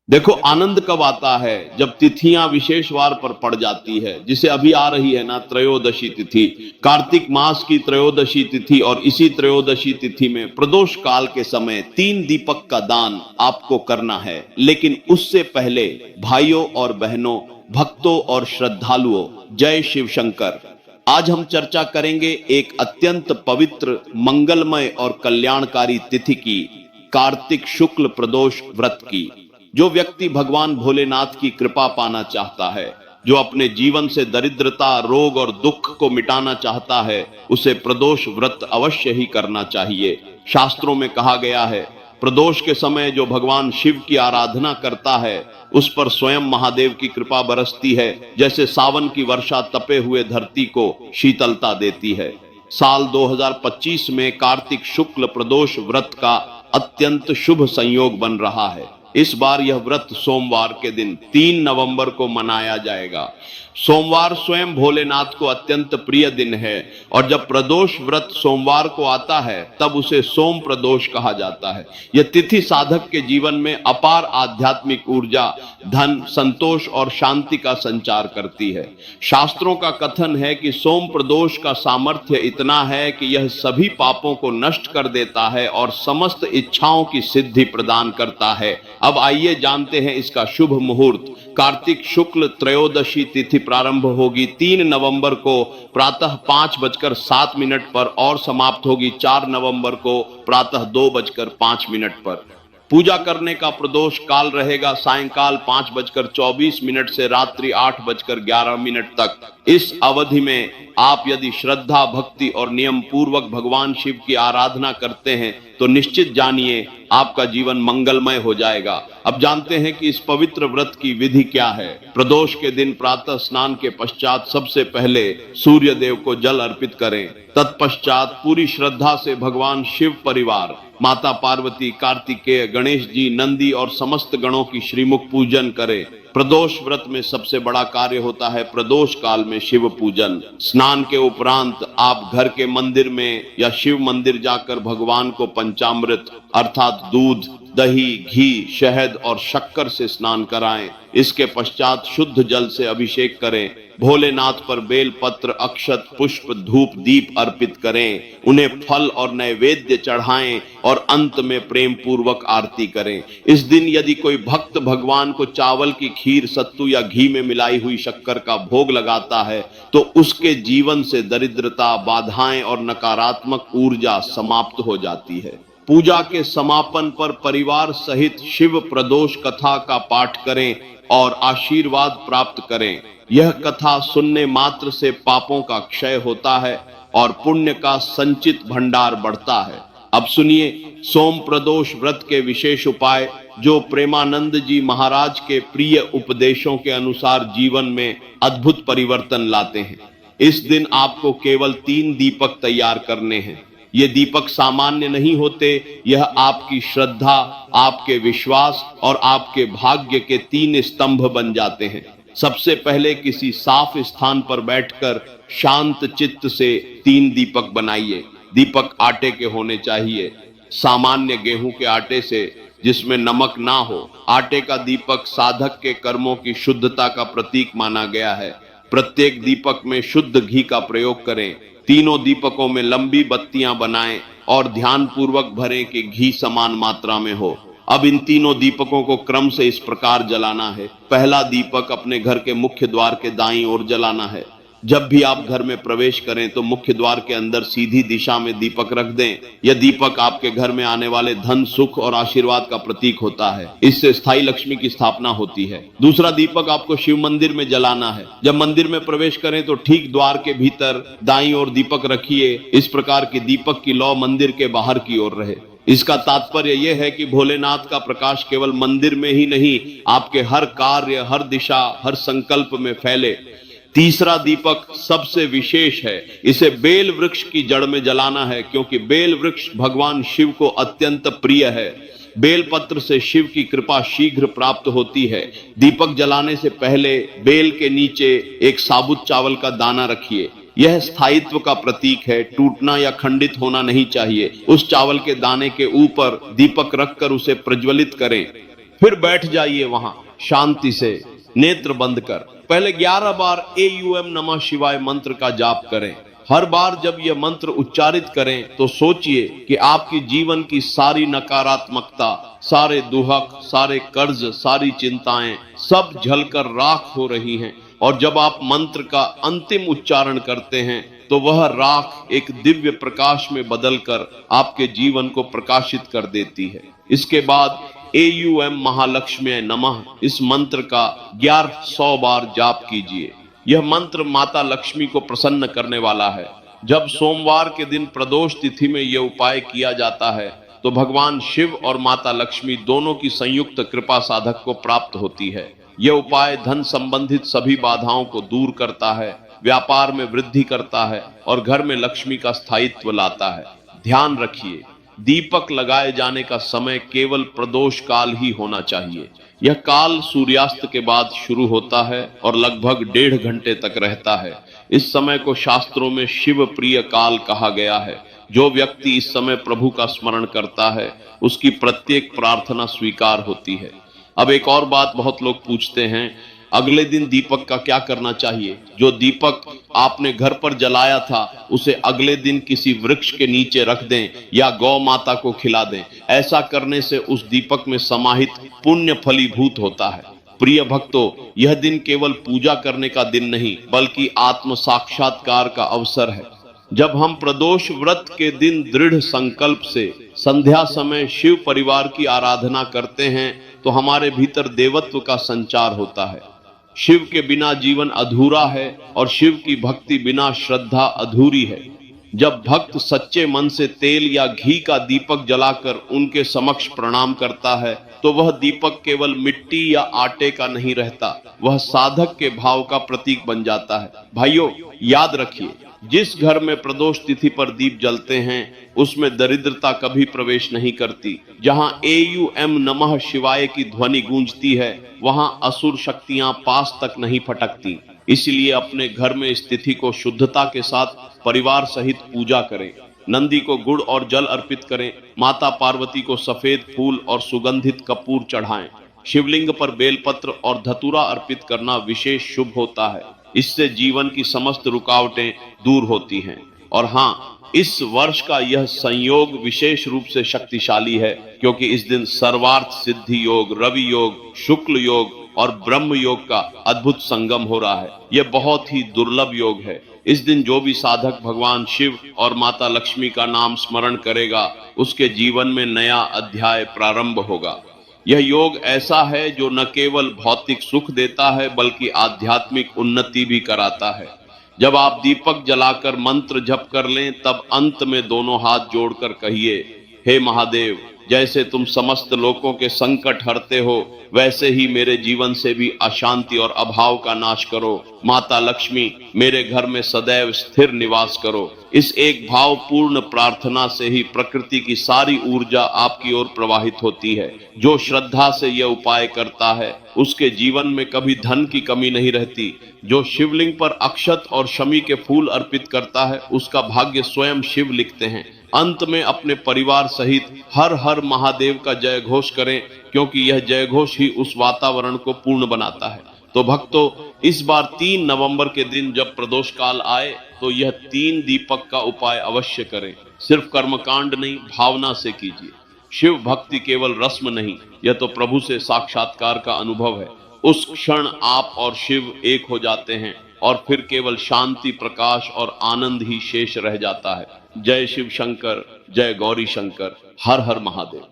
देखो, आनंद कब आता है जब तिथियां विशेष वार पर पड़ जाती है, जिसे अभी आ रही है ना, त्रयोदशी तिथि। कार्तिक मास की त्रयोदशी तिथि, और इसी त्रयोदशी तिथि में प्रदोष काल के समय 3 दीपक का दान आपको करना है। लेकिन उससे पहले भाइयों और बहनों, भक्तों और श्रद्धालुओं, जय शिव शंकर। आज हम चर्चा करेंगे एक अत्यंत पवित्र, मंगलमय और कल्याणकारी तिथि की, कार्तिक शुक्ल प्रदोष व्रत की। जो व्यक्ति भगवान भोलेनाथ की कृपा पाना चाहता है, जो अपने जीवन से दरिद्रता, रोग और दुख को मिटाना चाहता है, उसे प्रदोष व्रत अवश्य ही करना चाहिए। शास्त्रों में कहा गया है, प्रदोष के समय जो भगवान शिव की आराधना करता है, उस पर स्वयं महादेव की कृपा बरसती है, जैसे सावन की वर्षा तपे हुए धरती को शीतलता देती है। साल 2025 में कार्तिक शुक्ल प्रदोष व्रत का अत्यंत शुभ संयोग बन रहा है। इस बार यह व्रत सोमवार के दिन 3 नवंबर को मनाया जाएगा। सोमवार स्वयं भोलेनाथ को अत्यंत प्रिय दिन है, और जब प्रदोष व्रत सोमवार को आता है तब उसे सोम प्रदोष कहा जाता है। यह तिथि साधक के जीवन में अपार आध्यात्मिक ऊर्जा, धन, संतोष और शांति का संचार करती है। शास्त्रों का कथन है कि सोम प्रदोष का सामर्थ्य इतना है कि यह सभी पापों को नष्ट कर देता है और समस्त इच्छाओं की सिद्धि प्रदान करता है। अब आइए जानते हैं इसका शुभ मुहूर्त। कार्तिक शुक्ल त्रयोदशी तिथि प्रारंभ होगी 3 नवंबर को प्रातः 5:07 पर और समाप्त होगी 4 नवंबर को प्रातः 2:05 पर। पूजा करने का प्रदोष काल रहेगा सायंकाल 5:24 से रात्रि 8:11 तक। इस अवधि में आप यदि श्रद्धा, भक्ति और नियम पूर्वक भगवान शिव की आराधना करते हैं तो निश्चित जानिए आपका जीवन मंगलमय हो जाएगा। अब जानते हैं कि इस पवित्र व्रत की विधि क्या है। प्रदोष के दिन प्रातः स्नान के पश्चात सबसे पहले सूर्य देव को जल अर्पित करें। तत्पश्चात पूरी श्रद्धा से भगवान शिव परिवार, माता पार्वती, कार्तिकेय, गणेश जी, नंदी और समस्त गणों की श्रीमुख पूजन करें। प्रदोष व्रत में सबसे बड़ा कार्य होता है प्रदोष काल में शिव पूजन। स्नान के उपरांत आप घर के मंदिर में या शिव मंदिर जाकर भगवान को पंचामृत अर्थात दूध, दही, घी, शहद और शक्कर से स्नान कराएं। इसके पश्चात शुद्ध जल से अभिषेक करें। भोलेनाथ पर बेल पत्र, अक्षत, पुष्प, धूप, दीप अर्पित करें। उन्हें फल और नैवेद्य चढ़ाएं और अंत में प्रेम पूर्वक आरती करें। इस दिन यदि कोई भक्त भगवान को चावल की खीर, सत्तू या घी में मिलाई हुई शक्कर का भोग लगाता है तो उसके जीवन से दरिद्रता, बाधाएं और नकारात्मक ऊर्जा समाप्त हो जाती है। पूजा के समापन पर परिवार सहित शिव प्रदोष कथा का पाठ करें और आशीर्वाद प्राप्त करें। यह कथा सुनने मात्र से पापों का क्षय होता है और पुण्य का संचित भंडार बढ़ता है। अब सुनिए सोम प्रदोष व्रत के विशेष उपाय, जो प्रेमानंद जी महाराज के प्रिय उपदेशों के अनुसार जीवन में अद्भुत परिवर्तन लाते हैं। इस दिन आपको केवल 3 दीपक तैयार करने हैं। ये दीपक सामान्य नहीं होते, यह आपकी श्रद्धा, आपके विश्वास और आपके भाग्य के 3 स्तंभ बन जाते हैं। सबसे पहले किसी साफ स्थान पर बैठकर शांत चित्त से 3 दीपक बनाइए। दीपक आटे के होने चाहिए, सामान्य गेहूं के आटे से जिसमें नमक ना हो। आटे का दीपक साधक के कर्मों की शुद्धता का प्रतीक माना गया है। प्रत्येक दीपक में शुद्ध घी का प्रयोग करें। तीनों दीपकों में लंबी बत्तियां बनाएं और ध्यान पूर्वक भरें कि घी समान मात्रा में हो। अब इन तीनों दीपकों को क्रम से इस प्रकार जलाना है। पहला दीपक अपने घर के मुख्य द्वार के दाईं ओर जलाना है। जब भी आप घर में प्रवेश करें तो मुख्य द्वार के अंदर सीधी दिशा में दीपक रख दें। यह दीपक आपके घर में आने वाले धन, सुख और आशीर्वाद का प्रतीक होता है। इससे स्थायी लक्ष्मी की स्थापना होती है। दूसरा दीपक आपको शिव मंदिर में जलाना है। जब मंदिर में प्रवेश करें तो ठीक द्वार के भीतर दाईं ओर दीपक रखिए। इस प्रकार की दीपक की लौ मंदिर के बाहर की ओर रहे। इसका तात्पर्य यह है कि भोलेनाथ का प्रकाश केवल मंदिर में ही नहीं, आपके हर कार्य, हर दिशा, हर संकल्प में फैले। तीसरा दीपक सबसे विशेष है। इसे बेल वृक्ष की जड़ में जलाना है, क्योंकि बेल वृक्ष भगवान शिव को अत्यंत प्रिय है। बेल पत्र से शिव की कृपा शीघ्र प्राप्त होती है। दीपक जलाने से पहले बेल के नीचे एक साबुत चावल का दाना रखिए। यह स्थायित्व का प्रतीक है, टूटना या खंडित होना नहीं चाहिए। उस चावल के दाने के ऊपर दीपक रखकर उसे प्रज्वलित करें। फिर बैठ जाइए वहां शांति से, नेत्र बंद कर। पहले 11 बार AUM नमः शिवाय मंत्र का जाप करें। हर बार जब यह मंत्र उच्चारित करें तो सोचिए कि आपकी जीवन की सारी नकारात्मकता, सारे दुहक, सारे कर्ज, सारी चिंताएं सब जलकर राख हो रही हैं। और जब आप मंत्र का अंतिम उच्चारण करते हैं तो वह राख एक दिव्य प्रकाश में बदलकर आपके जीवन को प्रकाशित कर देती है। इसके बाद AUM महालक्ष्मी नमः इस मंत्र का 1100 बार जाप कीजिए। यह मंत्र माता लक्ष्मी को प्रसन्न करने वाला है। जब सोमवार के दिन प्रदोष तिथि में यह उपाय किया जाता है तो भगवान शिव और माता लक्ष्मी दोनों की संयुक्त कृपा साधक को प्राप्त होती है। यह उपाय धन संबंधित सभी बाधाओं को दूर करता है, व्यापार में वृद्धि करता है और घर में लक्ष्मी का स्थायित्व लाता है। ध्यान रखिए, दीपक लगाए जाने का समय केवल प्रदोष काल ही होना चाहिए। यह काल सूर्यास्त के बाद शुरू होता है और लगभग 1.5 घंटे तक रहता है। इस समय को शास्त्रों में शिव प्रिय काल कहा गया है। जो व्यक्ति इस समय प्रभु का स्मरण करता है उसकी प्रत्येक प्रार्थना स्वीकार होती है। अब एक और बात बहुत लोग पूछते हैं, अगले दिन दीपक का क्या करना चाहिए? जो दीपक आपने घर पर जलाया था उसे अगले दिन किसी वृक्ष के नीचे रख दें या गौ माता को खिला दें। ऐसा करने से उस दीपक में समाहित पुण्य फलीभूत होता है। प्रिय भक्तों, यह दिन केवल पूजा करने का दिन नहीं बल्कि आत्म साक्षात्कार का अवसर है। जब हम प्रदोष व्रत के दिन दृढ़ संकल्प से संध्या समय शिव परिवार की आराधना करते हैं तो हमारे भीतर देवत्व का संचार होता है। शिव के बिना जीवन अधूरा है और शिव की भक्ति बिना श्रद्धा अधूरी है। जब भक्त सच्चे मन से तेल या घी का दीपक जलाकर उनके समक्ष प्रणाम करता है तो वह दीपक केवल मिट्टी या आटे का नहीं रहता, वह साधक के भाव का प्रतीक बन जाता है। भाइयों, याद रखिए, जिस घर में प्रदोष तिथि पर दीप जलते हैं उसमें दरिद्रता कभी प्रवेश नहीं करती। जहां AUM नमः शिवाय की ध्वनि गूंजती है वहां असुर शक्तियां पास तक नहीं फटकती। इसलिए अपने घर में इस तिथि को शुद्धता के साथ परिवार सहित पूजा करें। नंदी को गुड़ और जल अर्पित करें। माता पार्वती को सफेद फूल और सुगंधित कपूर चढ़ाएं। शिवलिंग पर बेलपत्र और धतूरा अर्पित करना विशेष शुभ होता है। इससे जीवन की समस्त रुकावटें दूर होती हैं। और हाँ, इस वर्ष का यह संयोग विशेष रूप से शक्तिशाली है क्योंकि इस दिन सर्वार्थ सिद्धि योग, रवि योग, शुक्ल योग और ब्रह्म योग का अद्भुत संगम हो रहा है। यह बहुत ही दुर्लभ योग है। इस दिन जो भी साधक भगवान शिव और माता लक्ष्मी का नाम स्मरण करेगा उसके जीवन में नया अध्याय प्रारंभ होगा। यह योग ऐसा है जो न केवल भौतिक सुख देता है बल्कि आध्यात्मिक उन्नति भी कराता है। जब आप दीपक जलाकर मंत्र जप कर लें तब अंत में दोनों हाथ जोड़कर कहिए, हे महादेव, जैसे तुम समस्त लोगों के संकट हरते हो वैसे ही मेरे जीवन से भी अशांति और अभाव का नाश करो। माता लक्ष्मी, मेरे घर में सदैव स्थिर निवास करो। इस एक भावपूर्ण प्रार्थना से ही प्रकृति की सारी ऊर्जा आपकी ओर प्रवाहित होती है। जो श्रद्धा से यह उपाय करता है उसके जीवन में कभी धन की कमी नहीं रहती। जो शिवलिंग पर अक्षत और शमी के फूल अर्पित करता है उसका भाग्य स्वयं शिव लिखते हैं। अंत में अपने परिवार सहित हर हर महादेव का जय घोष करें क्योंकि यह जय घोष ही उस वातावरण को पूर्ण बनाता है। तो भक्तों, इस बार 3 नवंबर के दिन जब प्रदोष काल आए तो यह 3 दीपक का उपाय अवश्य करें। सिर्फ कर्मकांड नहीं, भावना से कीजिए। शिव भक्ति केवल रस्म नहीं, यह तो प्रभु से साक्षात्कार का अनुभव है। उस क्षण आप और शिव एक हो जाते हैं और फिर केवल शांति, प्रकाश और आनंद ही शेष रह जाता है। जय शिव शंकर, जय गौरी शंकर, हर हर महादेव।